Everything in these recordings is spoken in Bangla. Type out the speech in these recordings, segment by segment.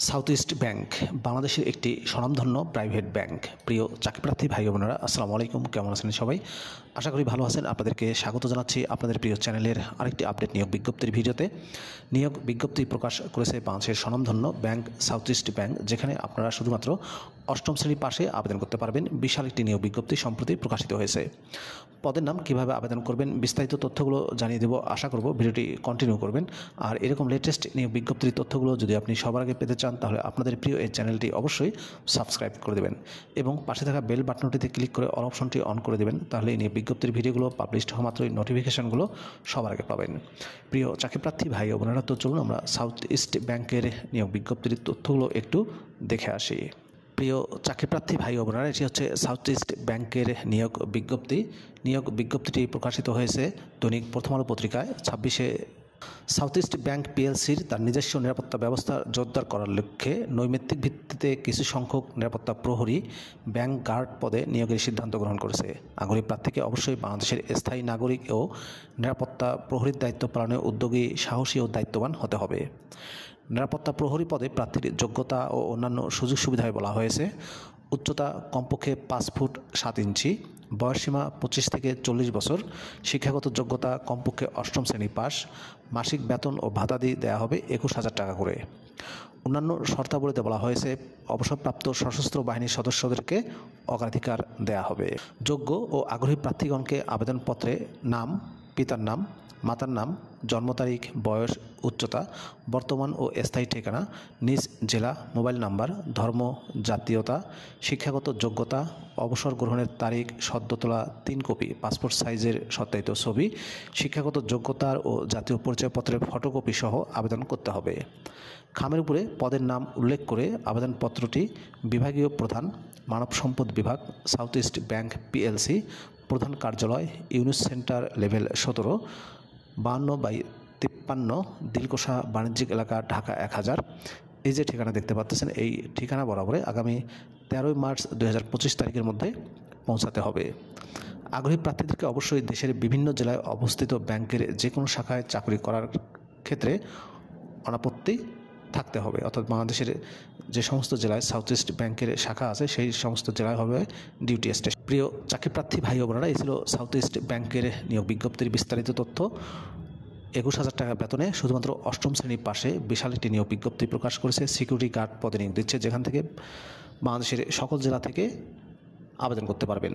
সাউথ ইস্ট ব্যাংক বাংলাদেশের একটি স্বনামধন্য প্রাইভেট ব্যাংক। প্রিয় চাকরিপ্রার্থী ভাই বোনেরা, আসসালামু আলাইকুম। কেমন আছেন সবাই? আশা করি ভালো আছেন। আপনাদেরকে স্বাগত জানাচ্ছি আপনাদের প্রিয় চ্যানেলের আরেকটি আপডেট নিয়োগ বিজ্ঞপ্তির ভিডিওতে। নিয়োগ বিজ্ঞপ্তি প্রকাশ করেছে বাংলাদেশের স্বনামধন্য ব্যাংক সাউথ ইস্ট ব্যাংক, যেখানে আপনারা শুধুমাত্র অষ্টম শ্রেণী পাশে আবেদন করতে পারবেন। বিশাল একটি নিয়োগ বিজ্ঞপ্তি সম্প্রতি প্রকাশিত হয়েছে। পদের নাম, কীভাবে আবেদন করবেন, বিস্তারিত তথ্যগুলো জানিয়ে দেবো। আশা করব ভিডিওটি কন্টিনিউ করবেন। আর এরকম লেটেস্ট নিয়োগ বিজ্ঞপ্তির তথ্যগুলো যদি আপনি সবার আগে পেতে চান, তাহলে আপনাদের প্রিয় এই চ্যানেলটি অবশ্যই সাবস্ক্রাইব করে দেবেন এবং পাশে থাকা বেল বাটনটিতে ক্লিক করে অল অপশনটি অন করে দেবেন। তাহলে এই নিয়োগ বিজ্ঞপ্তির ভিডিওগুলো পাবলিশড হওয়া মাত্রই নোটিফিকেশনগুলো সবার আগে পাবেন। প্রিয় চাকরিপ্রার্থী ভাই ও বোনেরা, তো চলুন আমরা সাউথ ইস্ট ব্যাংকের নিয়োগ বিজ্ঞপ্তির তথ্যগুলো একটু দেখে আসি। প্রিয় চাকরিপ্রার্থী ভাই ও বোনেরা, এটি হচ্ছে সাউথ ইস্ট ব্যাংকের নিয়োগ বিজ্ঞপ্তি। নিয়োগ বিজ্ঞপ্তিটি প্রকাশিত হয়েছে দৈনিক প্রথম আলো পত্রিকায় 26শে। সাউথ ইস্ট ব্যাংক পিএলসির তার নিজস্ব নিরাপত্তা ব্যবস্থা জোরদার করার লক্ষ্যে নৈমিত্তিক ভিত্তিতে কিছু সংখ্যক নিরাপত্তা প্রহরী ব্যাংক গার্ড পদে নিয়োগের সিদ্ধান্ত গ্রহণ করেছে। আগ্রহী প্রার্থীকে অবশ্যই বাংলাদেশের স্থায়ী নাগরিক ও নিরাপত্তা প্রহরীর দায়িত্ব পালনে উদ্যোগী, সাহসী ও দায়িত্ববান হতে হবে। নিরাপত্তা প্রহরী পদে প্রার্থীর যোগ্যতা ও অন্যান্য সুযোগ সুবিধায় বলা হয়েছে: উচ্চতা কমপক্ষে 5 ফুট 7 ইঞ্চি, বয়সসীমা 25 থেকে 40 বছর, শিক্ষাগত যোগ্যতা কমপক্ষে অষ্টম শ্রেণী পাস, মাসিক বেতন ও ভাতাদি দেওয়া হবে 21,000 টাকা করে। অন্যান্য শর্তাবলীতে বলা হয়েছে অবসরপ্রাপ্ত সশস্ত্র বাহিনীর সদস্যদেরকে অগ্রাধিকার দেওয়া হবে। যোগ্য ও আগ্রহী প্রার্থীগণকে আবেদনপত্রে নাম, পিতার নাম, মাতার নাম, জন্ম তারিখ, বয়স, উচ্চতা, বর্তমান ও স্থায়ী ঠিকানা, নিজ জেলা, মোবাইল নাম্বার, ধর্ম, জাতীয়তা, শিক্ষাগত যোগ্যতা, অবসর গ্রহণের তারিখ, সদ্য তোলা 3 কপি পাসপোর্ট সাইজের সত্যায়িত ছবি, শিক্ষাগত যোগ্যতার ও জাতীয় পরিচয়পত্রের ফটোকপি সহ আবেদন করতে হবে। খামের উপরে পদের নাম উল্লেখ করে আবেদনপত্রটি বিভাগীয় প্রধান, মানব সম্পদ বিভাগ, সাউথ ইস্ট ব্যাংক পিএলসি, প্রধান কার্যালয়, ইউনুস সেন্টার, লেভেল 17, 52/53, দিলকোষা বাণিজ্যিক এলাকা, ঢাকা 1000। এই যে ঠিকানা দেখতে পাচ্ছেন, এই ঠিকানা বরাবরে আগামী 13 মার্চ 2025 তারিখের মধ্যে পৌঁছাতে হবে। আগ্রহী প্রার্থীদেরকে অবশ্যই দেশের বিভিন্ন জেলায় অবস্থিত ব্যাংকের যে কোনো শাখায় চাকরি করার ক্ষেত্রে অনাপত্তি থাকতে হবে। অর্থাৎ বাংলাদেশের যে সমস্ত জেলায় সাউথ ইস্ট ব্যাংকের শাখা আছে, সেই সমস্ত জেলায় হবে ডিউটি স্টেশন। প্রিয় চাকরিপ্রার্থী ভাই ও বোনেরা, এই ছিল সাউথ ইস্ট ব্যাংকের নিয়োগ বিজ্ঞপ্তির বিস্তারিত তথ্য। 21,000 টাকা বেতনে শুধুমাত্র অষ্টম শ্রেণী পাশে বিশাল একটি নিয়োগ বিজ্ঞপ্তি প্রকাশ করেছে। সিকিউরিটি গার্ড পদে নিয়োগ দিচ্ছে, যেখান থেকে বাংলাদেশের সকল জেলা থেকে আবেদন করতে পারবেন।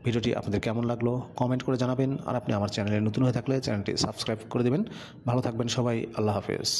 ভিডিওটি আপনাদের কেমন লাগলো কমেন্ট করে জানাবেন। আর আপনি আমার চ্যানেলে নতুন হয়ে থাকলে চ্যানেলটি সাবস্ক্রাইব করে দেবেন। ভালো থাকবেন সবাই। আল্লাহ হাফেজ।